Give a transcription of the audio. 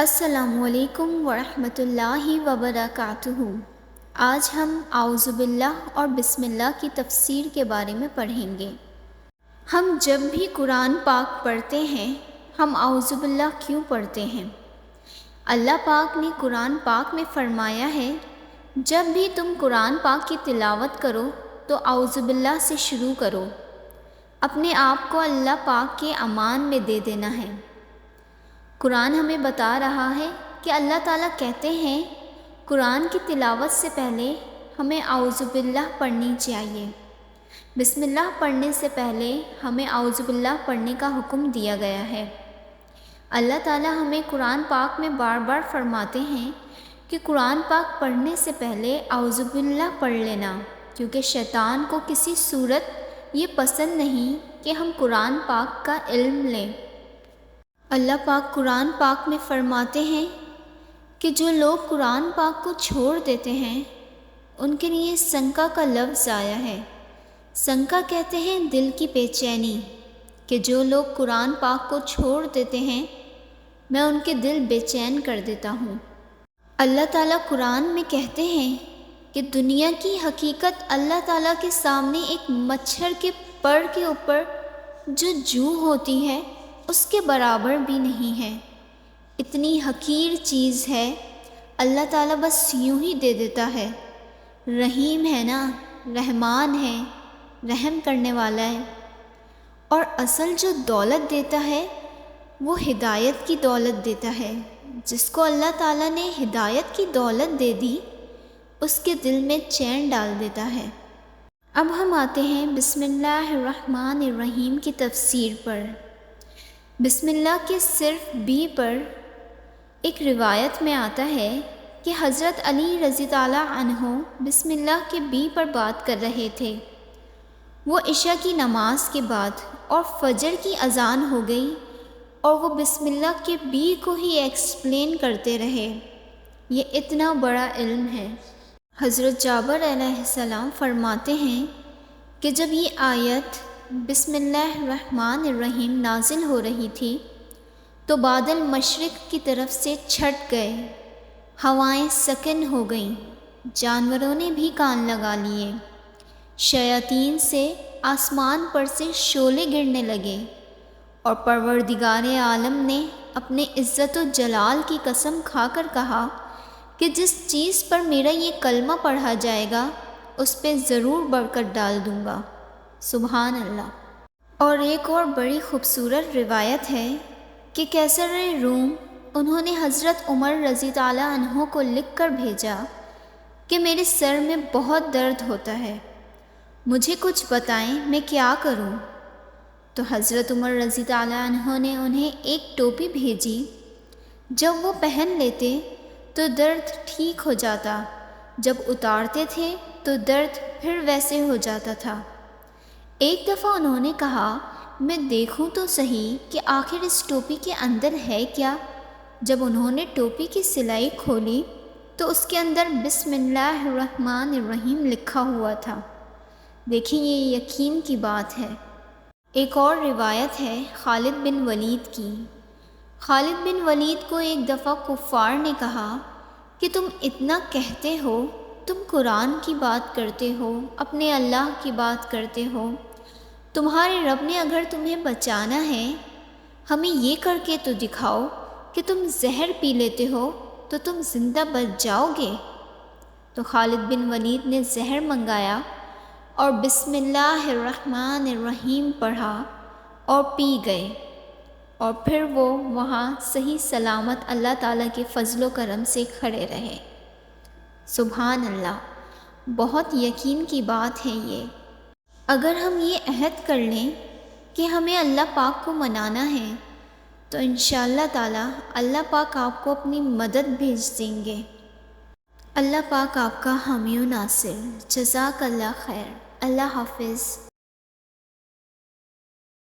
السلام علیکم ورحمۃ اللہ وبرکاتہ۔ آج ہم اعوذ باللہ اور بسم اللہ کی تفسیر کے بارے میں پڑھیں گے۔ ہم جب بھی قرآن پاک پڑھتے ہیں ہم اعوذ باللہ کیوں پڑھتے ہیں؟ اللہ پاک نے قرآن پاک میں فرمایا ہے، جب بھی تم قرآن پاک کی تلاوت کرو تو اعوذ باللہ سے شروع کرو، اپنے آپ کو اللہ پاک کے امان میں دے دینا ہے۔ قرآن ہمیں بتا رہا ہے کہ اللہ تعالیٰ کہتے ہیں قرآن کی تلاوت سے پہلے ہمیں اعوذ باللہ پڑھنی چاہیے۔ بسم اللہ پڑھنے سے پہلے ہمیں اعوذ باللہ پڑھنے کا حکم دیا گیا ہے۔ اللہ تعالیٰ ہمیں قرآن پاک میں بار بار فرماتے ہیں کہ قرآن پاک پڑھنے سے پہلے اعوذ باللہ پڑھ لینا، کیونکہ شیطان کو کسی صورت یہ پسند نہیں کہ ہم قرآن پاک کا علم لیں۔ اللہ پاک قرآن پاک میں فرماتے ہیں کہ جو لوگ قرآن پاک کو چھوڑ دیتے ہیں ان کے لیے سنکا کا لفظ آیا ہے۔ سنکا کہتے ہیں دل کی بے چینی، کہ جو لوگ قرآن پاک کو چھوڑ دیتے ہیں میں ان کے دل بے چین کر دیتا ہوں۔ اللہ تعالیٰ قرآن میں کہتے ہیں کہ دنیا کی حقیقت اللہ تعالیٰ کے سامنے ایک مچھر کے پر کے اوپر جو جوں ہوتی ہے اس کے برابر بھی نہیں ہے۔ اتنی حقیر چیز ہے، اللہ تعالیٰ بس یوں ہی دے دیتا ہے۔ رحیم ہے نا، رحمان ہے، رحم کرنے والا ہے۔ اور اصل جو دولت دیتا ہے وہ ہدایت کی دولت دیتا ہے۔ جس کو اللہ تعالیٰ نے ہدایت کی دولت دے دی اس کے دل میں چین ڈال دیتا ہے۔ اب ہم آتے ہیں بسم اللہ الرحمن الرحیم کی تفسیر پر۔ بسم اللہ کے صرف بی پر ایک روایت میں آتا ہے کہ حضرت علی رضی اللہ عنہ بسم اللہ کے بی پر بات کر رہے تھے۔ وہ عشاء کی نماز کے بعد اور فجر کی اذان ہو گئی اور وہ بسم اللہ کے بی کو ہی ایکسپلین کرتے رہے۔ یہ اتنا بڑا علم ہے۔ حضرت جابر علیہ السلام فرماتے ہیں کہ جب یہ آیت بسم اللہ الرحمن الرحیم نازل ہو رہی تھی تو بادل مشرق کی طرف سے چھٹ گئے، ہوائیں سکن ہو گئیں، جانوروں نے بھی کان لگا لیے، شیاطین سے آسمان پر سے شعلے گرنے لگے، اور پروردگار عالم نے اپنے عزت و جلال کی قسم کھا کر کہا کہ جس چیز پر میرا یہ کلمہ پڑھا جائے گا اس پہ ضرور برکت ڈال دوں گا۔ سبحان اللہ۔ اور ایک اور بڑی خوبصورت روایت ہے کہ کیسر روم انہوں نے حضرت عمر رضی اللہ عنہ کو لکھ کر بھیجا کہ میرے سر میں بہت درد ہوتا ہے، مجھے کچھ بتائیں میں کیا کروں؟ تو حضرت عمر رضی اللہ عنہ نے انہیں ایک ٹوپی بھیجی، جب وہ پہن لیتے تو درد ٹھیک ہو جاتا، جب اتارتے تھے تو درد پھر ویسے ہو جاتا تھا۔ ایک دفعہ انہوں نے کہا میں دیکھوں تو صحیح کہ آخر اس ٹوپی کے اندر ہے کیا۔ جب انہوں نے ٹوپی کی سلائی کھولی تو اس کے اندر بسم اللہ الرحمن الرحیم لکھا ہوا تھا۔ دیکھیں یہ یقین کی بات ہے۔ ایک اور روایت ہے خالد بن ولید کی۔ خالد بن ولید کو ایک دفعہ کفار نے کہا کہ تم اتنا کہتے ہو، تم قرآن کی بات کرتے ہو، اپنے اللہ کی بات کرتے ہو، تمہارے رب نے اگر تمہیں بچانا ہے ہمیں یہ کر کے تو دکھاؤ کہ تم زہر پی لیتے ہو تو تم زندہ بچ جاؤ گے۔ تو خالد بن ولید نے زہر منگایا اور بسم اللہ الرحمن الرحیم پڑھا اور پی گئے، اور پھر وہ وہاں صحیح سلامت اللہ تعالیٰ کے فضل و کرم سے کھڑے رہے۔ سبحان اللہ، بہت یقین کی بات ہے یہ۔ اگر ہم یہ عہد کر لیں کہ ہمیں اللہ پاک کو منانا ہے تو انشاءاللہ تعالیٰ اللہ پاک آپ کو اپنی مدد بھیج دیں گے۔ اللہ پاک آپ کا حامی و ناصر۔ جزاک اللہ خیر۔ اللہ حافظ۔